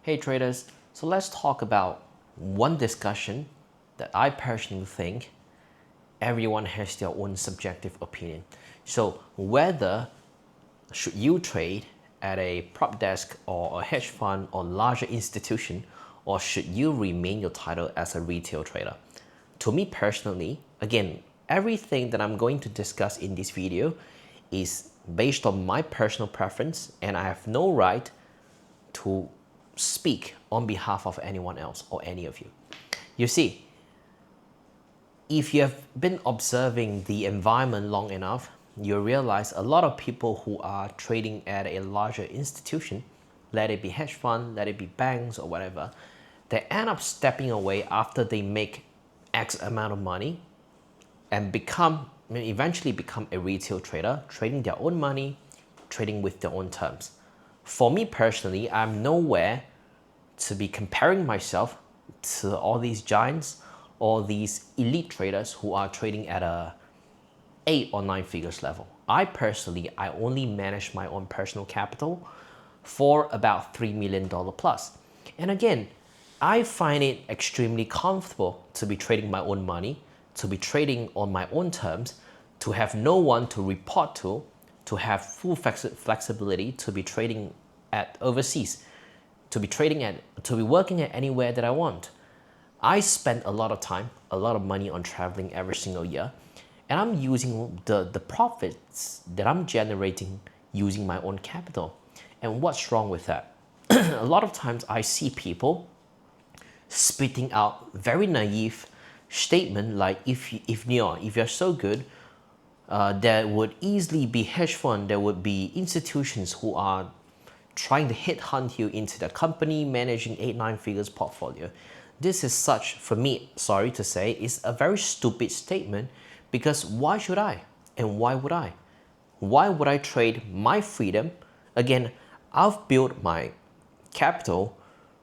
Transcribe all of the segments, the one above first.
Hey traders, so let's talk about one discussion that I personally think everyone has their own subjective opinion. So whether should you trade at a prop desk or a hedge fund or larger institution, or should you remain your title as a retail trader? To me personally, again, everything that I'm going to discuss in this video is based on my personal preference, and I have no right to speak on behalf of anyone else or any of you. You see, if you have been observing the environment long enough, you realize a lot of people who are trading at a larger institution, let it be hedge fund, let it be banks or whatever, they end up stepping away after they make X amount of money and eventually become a retail trader, trading their own money, trading with their own terms. For me personally, I'm nowhere to be comparing myself to all these giants or these elite traders who are trading at a 8 or 9 figures level. I only manage my own personal capital for about $3 million plus. And again, I find it extremely comfortable to be trading my own money, to be trading on my own terms, to have no one to report to have full flexibility to be trading at overseas, to be working at anywhere that I want. I spend a lot of time, a lot of money on traveling every single year, and I'm using the profits that I'm generating using my own capital. And what's wrong with that? A lot of times I see people spitting out very naive statement like, if Neoh, if you're so good, there would easily be hedge fund, there would be institutions who are trying to headhunt you into the company managing 8-9 figures portfolio. This is such, for me, sorry to say, is a very stupid statement, because why should I? And why would I? Why would I trade my freedom? Again, I've built my capital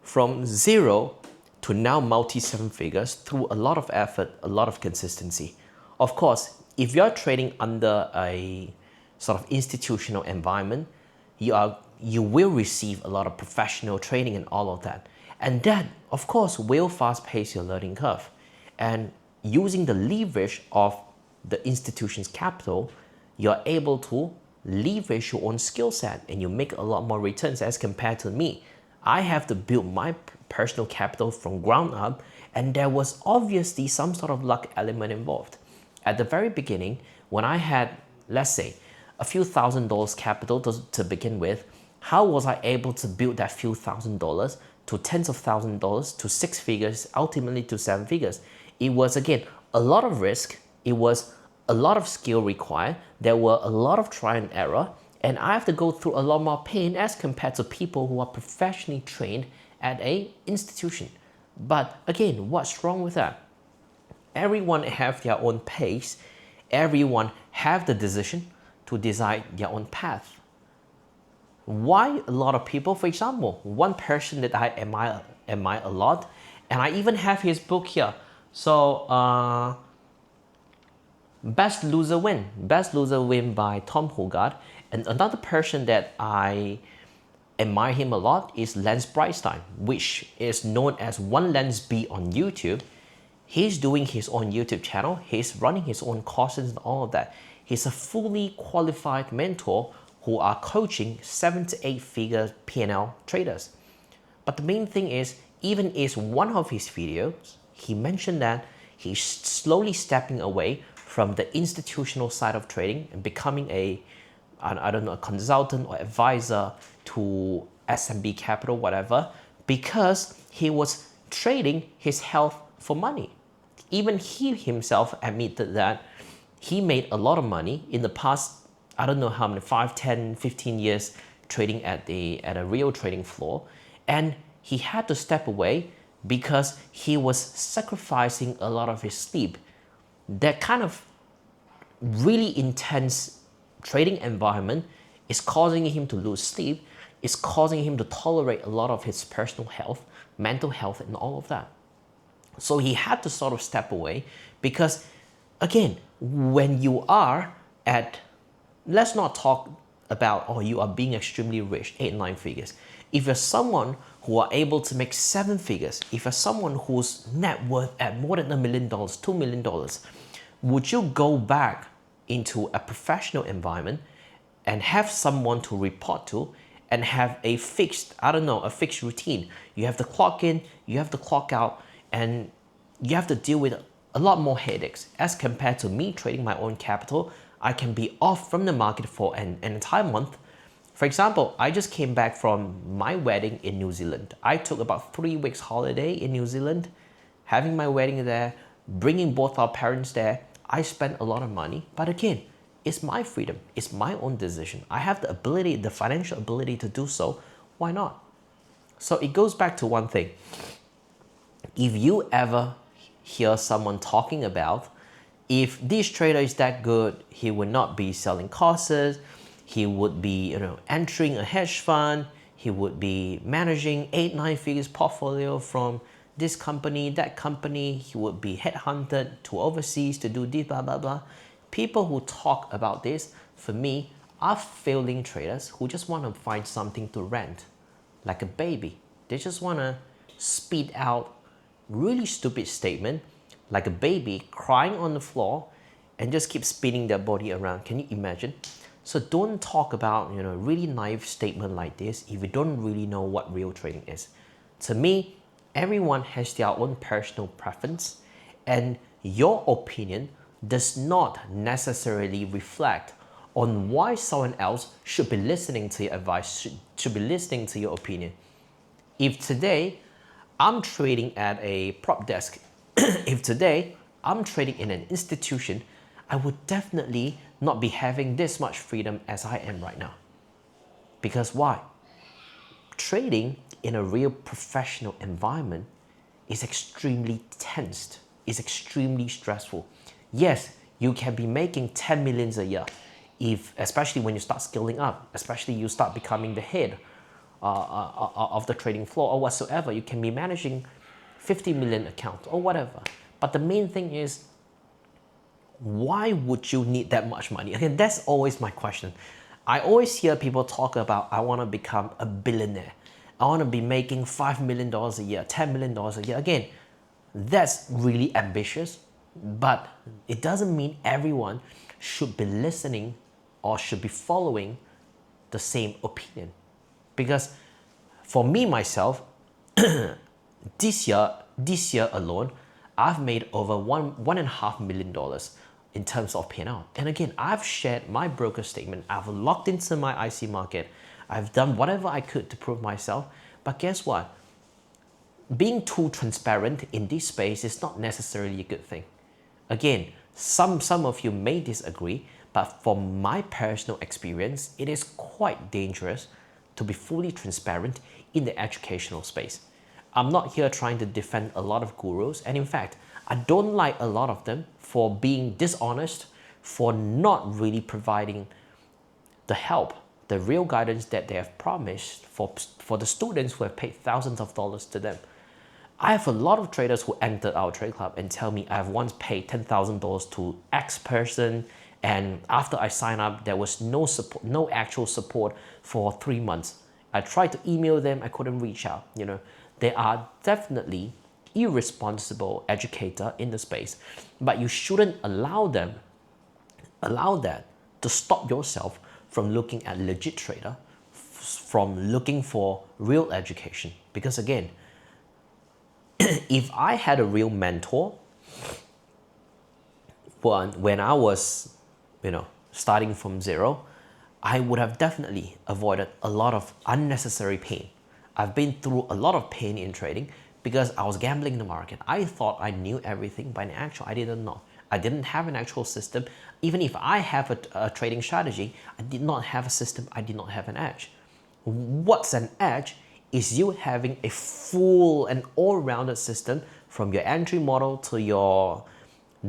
from zero to now multi-7 figures through a lot of effort, a lot of consistency. Of course, if you're trading under a sort of institutional environment, you will receive a lot of professional training and all of that. And that, of course, will fast pace your learning curve. And using the leverage of the institution's capital, you're able to leverage your own skill set and you make a lot more returns as compared to me. I have to build my personal capital from ground up, and there was obviously some sort of luck element involved. At the very beginning, when I had, let's say, a few $1,000s capital to begin with, how was I able to build that few $1,000s to tens of $1,000s to 6 figures, ultimately to 7 figures? It was, again, a lot of risk. It was a lot of skill required. There were a lot of try and error, and I have to go through a lot more pain as compared to people who are professionally trained at an institution. But again, what's wrong with that? Everyone have their own pace. Everyone have the decision to decide their own path. Why a lot of people, for example, one person that I admire a lot, and I even have his book here. So, Best Loser Win by Tom Hogarth. And another person that I admire him a lot is Lance Brightstein, which is known as One Lens B on YouTube. He's doing his own YouTube channel. He's running his own courses and all of that. He's a fully qualified mentor who are coaching 7 to 8 figure P&L traders. But the main thing is, even in one of his videos, he mentioned that he's slowly stepping away from the institutional side of trading and becoming a consultant or advisor to SMB Capital, whatever, because he was trading his health for money. Even he himself admitted that he made a lot of money in the past, I don't know how many, 5, 10, 15 years trading at a real trading floor. And he had to step away because he was sacrificing a lot of his sleep. That kind of really intense trading environment is causing him to lose sleep, is causing him to tolerate a lot of his personal health, mental health, and all of that. So he had to sort of step away because, again, when you are at, let's not talk about, oh, you are being extremely rich, 8, 9 figures. If you're someone who are able to make 7 figures, if you're someone whose net worth at more than $1 million, $2 million, would you go back into a professional environment and have someone to report to and have a fixed, a fixed routine? You have to clock in, you have to clock out, and you have to deal with a lot more headaches as compared to me trading my own capital. I can be off from the market for an entire month. For example, I just came back from my wedding in New Zealand. I took about 3 weeks holiday in New Zealand, having my wedding there, bringing both our parents there. I spent a lot of money, but again, it's my freedom. It's my own decision. I have the ability, the financial ability to do so. Why not? So it goes back to one thing. If you ever hear someone talking about, if this trader is that good, he would not be selling courses, he would be entering a hedge fund, he would be managing 8-9 figures portfolio from this company, that company, he would be headhunted to overseas to do this, blah, blah, blah. People who talk about this, for me, are failing traders who just want to find something to rant, like a baby. They just want to spit out really stupid statement, like a baby crying on the floor and just keep spinning their body around. Can you imagine? So don't talk about really naive statement like this if you don't really know what real trading is. To me, everyone has their own personal preference, and your opinion does not necessarily reflect on why someone else should be listening to your advice, should be listening to your opinion. If today I'm trading at a prop desk, if today I'm trading in an institution, I would definitely not be having this much freedom as I am right now. Because why? Trading in a real professional environment is extremely tensed, is extremely stressful. Yes, you can be making 10 millions a year, especially when you start scaling up, especially you start becoming the head of the trading floor or whatsoever. You can be managing 50 million accounts or whatever. But the main thing is, why would you need that much money? Again, that's always my question. I always hear people talk about, I want to become a billionaire. I want to be making $5 million a year, $10 million a year. Again, that's really ambitious, but it doesn't mean everyone should be listening or should be following the same opinion. Because for me, myself, this year alone, I've made over $1.5 million in terms of P&L. And again, I've shared my broker statement. I've logged into my IC market. I've done whatever I could to prove myself. But guess what? Being too transparent in this space is not necessarily a good thing. Again, some of you may disagree, but from my personal experience, it is quite dangerous to be fully transparent in the educational space. I'm not here trying to defend a lot of gurus, and in fact, I don't like a lot of them for being dishonest, for not really providing the help, the real guidance that they have promised for the students who have paid thousands of dollars to them. I have a lot of traders who entered our trade club and tell me I've once paid $10,000 to X person, and after I signed up, there was no support, no actual support for 3 months. I tried to email them, I couldn't reach out. They are definitely irresponsible educator in the space, but you shouldn't allow that to stop yourself from looking at legit trader, from looking for real education. Because again, if I had a real mentor when I was, starting from zero, I would have definitely avoided a lot of unnecessary pain. I've been through a lot of pain in trading because I was gambling in the market. I thought I knew everything, but in actual, I didn't know. I didn't have an actual system. Even if I have a trading strategy, I did not have a system. I did not have an edge. What's an edge is you having a full and all-rounded system, from your entry model to your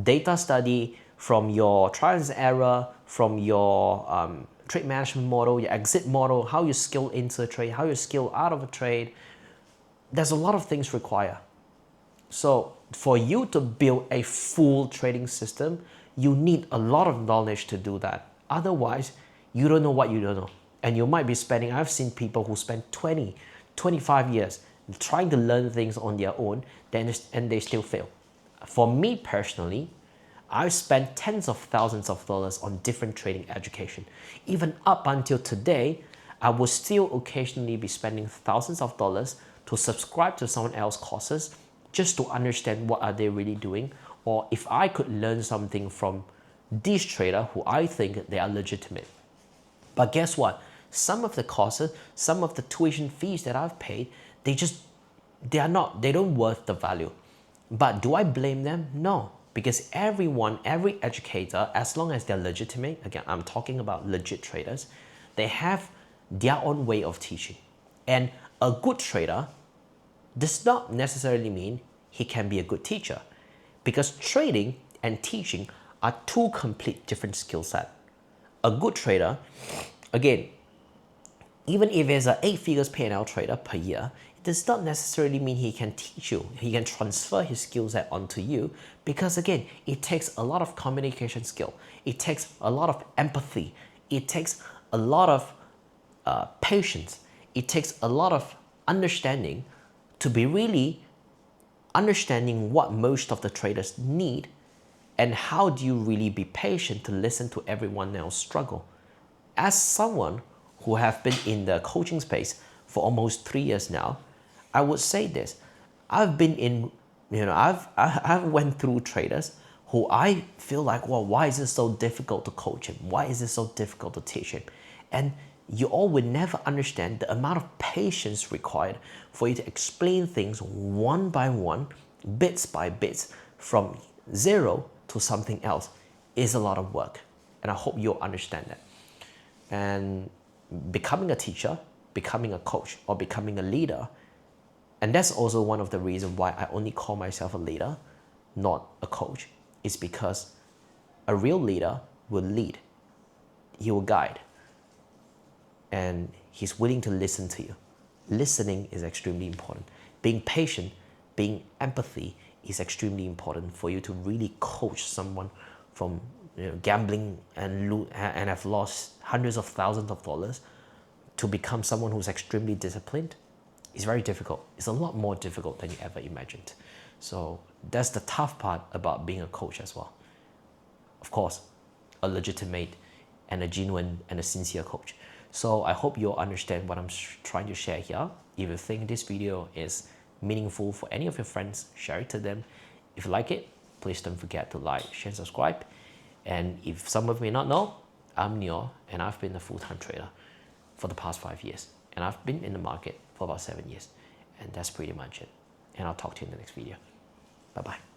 data study, from your trial and error, from your trade management model, your exit model, how you skill into a trade, how you skill out of a trade. There's a lot of things required. So for you to build a full trading system, you need a lot of knowledge to do that. Otherwise, you don't know what you don't know. And you might be spending, I've seen people who spend 20, 25 years trying to learn things on their own, and they still fail. For me personally, I've spent tens of thousands of dollars on different trading education. Even up until today, I will still occasionally be spending thousands of dollars to subscribe to someone else's courses just to understand what are they really doing, or if I could learn something from these traders who I think they are legitimate. But guess what? Some of the courses, some of the tuition fees that I've paid, they don't worth the value. But do I blame them? No, because every educator, as long as they're legitimate, again, I'm talking about legit traders, they have their own way of teaching. And a good trader does not necessarily mean he can be a good teacher, because trading and teaching are two complete different skill sets. A good trader, again, even if it's an 8 figures P&L trader per year, it does not necessarily mean he can teach you. He can transfer his skill set onto you, because again, it takes a lot of communication skill. It takes a lot of empathy. It takes a lot of patience. It takes a lot of understanding to be really understanding what most of the traders need, and how do you really be patient to listen to everyone else struggle. As someone who have been in the coaching space for almost 3 years now, I would say this. I've been in, I've went through traders who I feel like, well, why is it so difficult to coach him? Why is it so difficult to teach him? And you all would never understand the amount of patience required for you to explain things one by one, bits by bits, from zero to something else is a lot of work. And I hope you'll understand that. And becoming a teacher, becoming a coach, or becoming a leader, and that's also one of the reasons why I only call myself a leader, not a coach, is because a real leader will lead, he will guide, and he's willing to listen to you. Listening is extremely important. Being patient, being empathy is extremely important for you to really coach someone from gambling and have lost hundreds of thousands of dollars to become someone who's extremely disciplined. It's very difficult. It's a lot more difficult than you ever imagined. So that's the tough part about being a coach as well. Of course, a legitimate and a genuine and a sincere coach. So I hope you'll understand what I'm trying to share here. If you think this video is meaningful for any of your friends, share it to them. If you like it, please don't forget to like, share, and subscribe. And if some of you may not know, I'm Neoh, and I've been a full-time trader for the past 5 years. And I've been in the market for about 7 years. And that's pretty much it. And I'll talk to you in the next video. Bye-bye.